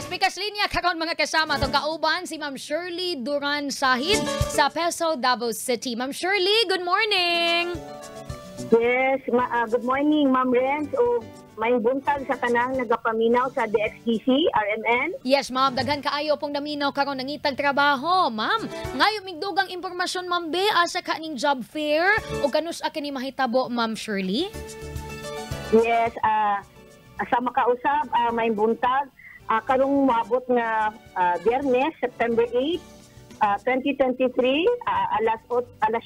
Naspikas linya karon mga kasama itong kauban si Ma'am Shirley Duran Sahid sa Peso, Davao City. Ma'am Shirley, good morning! Yes, good morning, Ma'am Renz. O may buntag sa tanang nagapaminaw sa DXDC, RMN. Yes, ma'am. Daghan kaayo pong naminaw karon nangitag trabaho, ma'am. Ngayon migdugang impormasyon, ma'am, be, asa kaning job fair o kanus kini mahitabo, Ma'am Shirley? Yes, sa makausap, may buntag. Karong maabot na Biyernes, September 8, 2023, alas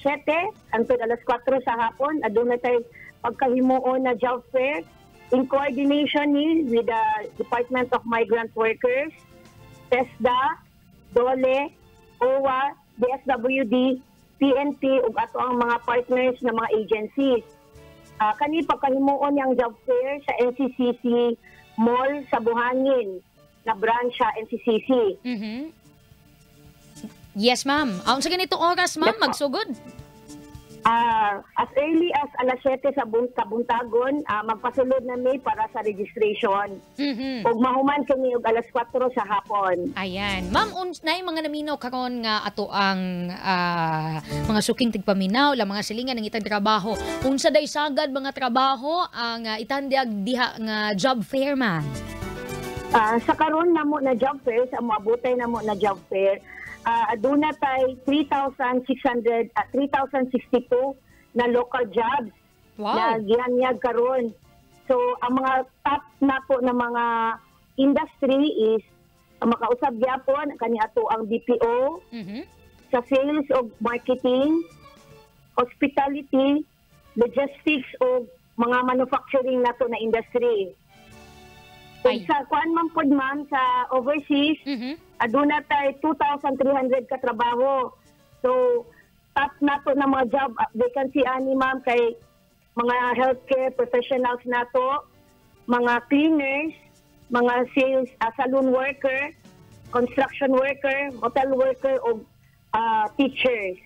7, hangtod alas 4 sa hapon, aduna tayo pagkahimuon na job fair in coordination with the Department of Migrant Workers, TESDA, DOLE, OWA, DSWD, PNP ug ato ang mga partners na mga agencies. Kani pagkahimuon yang job fair sa NCCC Mall sa Buhangin na branch sa NCCC. Yes, ma'am. Aun sa ganito oras, ma'am, magsugod? As early as alas 7 sa buntagon, magpasulod na may para sa registration. Ug mahuman kami og alas 4 sa hapon. Ayan. Ma'am, nay mga naminaw karon nga ato ang mga suking tigpaminaw, la mga silingan ng itang trabaho. Unsa day sagad mga trabaho ang itandiag diha nga job fair, ma'am? Sa karon namo na job fair, sa moabutay namo na job fair, aduna tay 3,62 na local jobs na gihanyag karon. So ang mga top na po na mga industry is makausab gyapon kani ato ang BPO, sa sales o marketing, hospitality, logistics o mga manufacturing nato na industry. Sa kuan man pod, ma'am, sa overseas, aduna tay 2,300 ka trabaho. So, top nato na mga job vacancy ani, ma'am, kay mga healthcare professionals nato, mga cleaners, mga sales, salon worker, construction worker, hotel worker o teachers.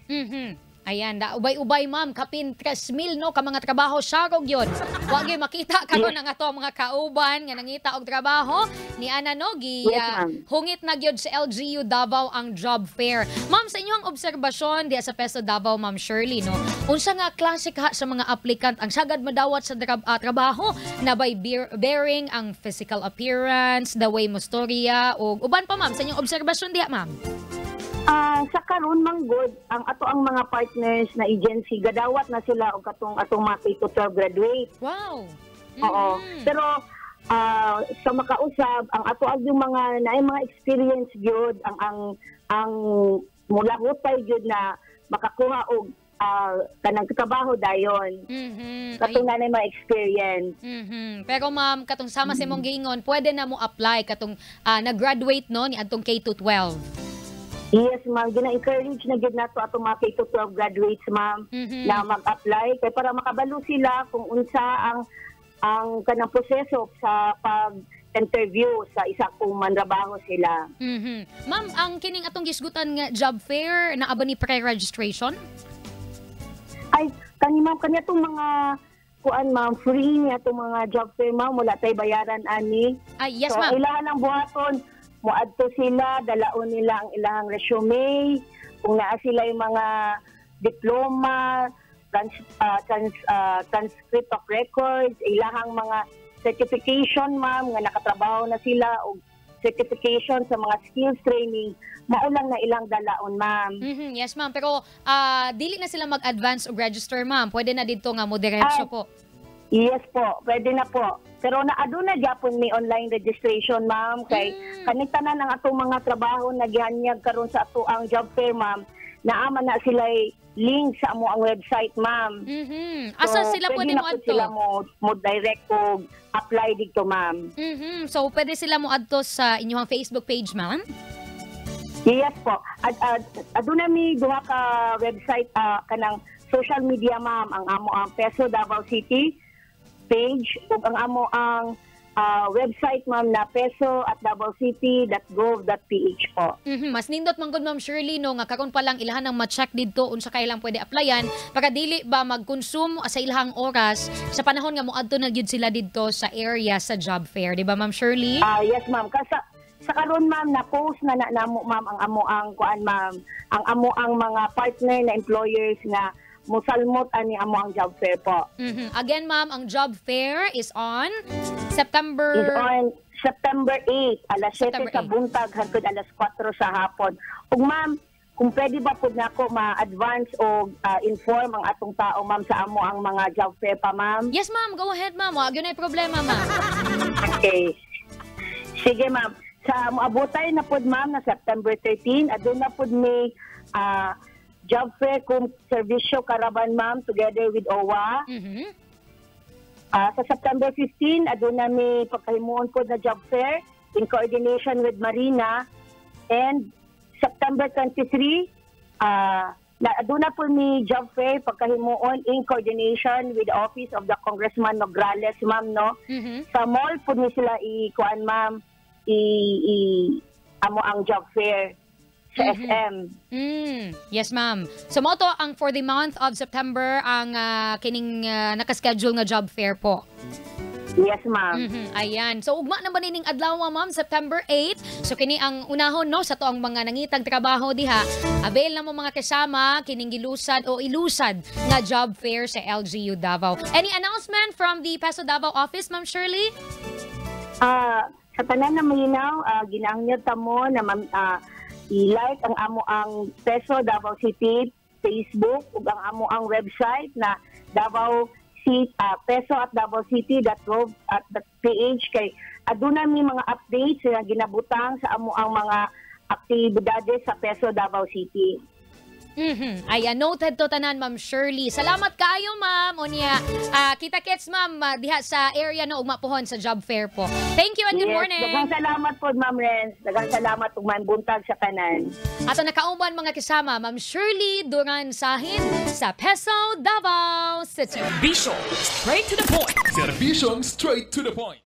Ayan, ubay-ubay, ma'am, kapin 3,000 no ka mga trabaho sarog yon. Wa gyud makita karon ang ato mga kauban nga nangita og trabaho ni Ana Nogi. Hungit na gyud sa LGU Davao ang job fair. Ma'am, sa inyong obserbasyon diya sa Peso Davao, Ma'am Shirley, no, unsa nga klase ka sa mga applicant ang sagad madawat sa trabaho na by bearing ang physical appearance, the way mo storya o uban pa, ma'am, sa inyong obserbasyon diya, ma'am? Sa karon manggod ang ato ang mga partners na agency gadawat na sila og atong mga K-12 graduate. Wow. Oo. Pero sa makausab ang ato ang yung mga naay mga experience gyud ang mula hutay gyud na makakuha og kanang trabaho dayon. Katong nanay mga experience. Pero ma'am, katong sama sa imong giingon, pwede na mo apply katong nag-graduate no ni adtong K-12. Yes, ma'am. Gina-encourage na gid nato ato mga K-12 graduates, ma'am, na mag-apply kay para makabalo sila kung unsa ang kanang proseso sa pag-interview sa isa kung manrabaho sila. Ma'am, ang kining atong gisgutan nga job fair naa ba ni pre-registration? Ay, ma'am, kanya itong mga kuan, ma'am, free niya itong mga job fair, ma'am. Wala tayo bayaran, ani. Ay, yes, so, ma'am. Ilan ang buhaton. Muadto sila, dalaon nila ang ilahang resume, kung naa sila yung mga diploma, transcript of records, ilahang mga certification, ma'am, nga nakatrabaho na sila, o certification sa mga skills training, maulang na ilang dalaon, ma'am. Yes, ma'am. Pero dili na sila mag-advance o register, ma'am. Pwede na dito nga moderensyo po. Yes po, pwede na po. Pero aduna gyapon may online registration, ma'am, kay kanitanan ang atong mga trabaho na gihanyag karon sa ato ang job fair, ma'am. Naama na sila link sa amo ang website, ma'am. Asa sila pwede mo adto? Sila mo direct o apply dito, ma'am. So pwede sila mo adto sa inyong Facebook page, ma'am? Yes po. Aduna mi duha ka website kanang social media, ma'am, ang amo ang Peso Davao City page ug ang amo ang website, ma'am, na peso@davaocity.gov.ph po. Mas nindot man gud, Ma'am Shirley, no, nga karon pa lang ilahan ang ma-check dito unsa kay lang pwede applyan para dili ba mag-consume sa ilahang oras sa panahon nga moadto na gyud sila didto sa area sa job fair, di ba, Ma'am Shirley? Yes, ma'am. sa karon ma'am na post na namo ma'am ang amo ang kuan ma'am, ang amo ang mga partner na employers nga musalmot ani amo ang job fair po. Again ma'am, ang job fair is on Is September on September 8, alas 7 September sa buntag hangtod alas 4 sa hapon. Ug ma'am, kung pwede ba po nako ma-advance o inform ang atong tao ma'am sa amo ang mga job fair pa ma'am? Yes ma'am, go ahead ma'am. Wag yun ay problema ma'am. Okay. Sige ma'am. Sa moabotay na pod ma'am na September 13, adun na pod may job fair kung servisyo karaban ma'am together with OWA. Sa September 15, adun na may pagkahimuon pod na job fair in coordination with Marina. And September 23, adun na po may job fair pagkahimuon in coordination with the Office of the Congressman Nograles, ma'am, no? Sa mall po ni sila ikuan, ma'am, amo ang job fair sa SM. Yes, ma'am. So, mo to ang for the month of September ang kining nakaschedule nga job fair po. Yes, ma'am. Ayan. So, ugma na ba nining adlaw, ma'am, September 8. So, kini ang unahon, no, sa to ang mga nangitag trabaho diha. Avail na mo mga kasama, kining gilusad o ilusad nga job fair sa LGU Davao. Any announcement from the Peso Davao office, Ma'am Shirley? Sa tanan na minaw, ginahangyo ta mo na i-like ang amo ang Peso Davao City Facebook ug ang amo ang website na Davao Peso at DavaoCity.gov.ph kay aduna mi mga updates na ginabutang sa amo ang mga aktibidades sa Peso Davao City. Ayan, noted to tanan, Ma'am Shirley. Salamat kaayo, ma'am. Unya, kita-kits, ma'am, diha sa area no ugma pohon sa job fair po. Thank you and good morning. Daghang salamat po, Ma'am Renz. Daghang salamat ug man buntag sa tanan. Ato nakauban mga kasama, Ma'am Shirley Duran Sahin sa Peso Davao City. Serbisyong straight to the point.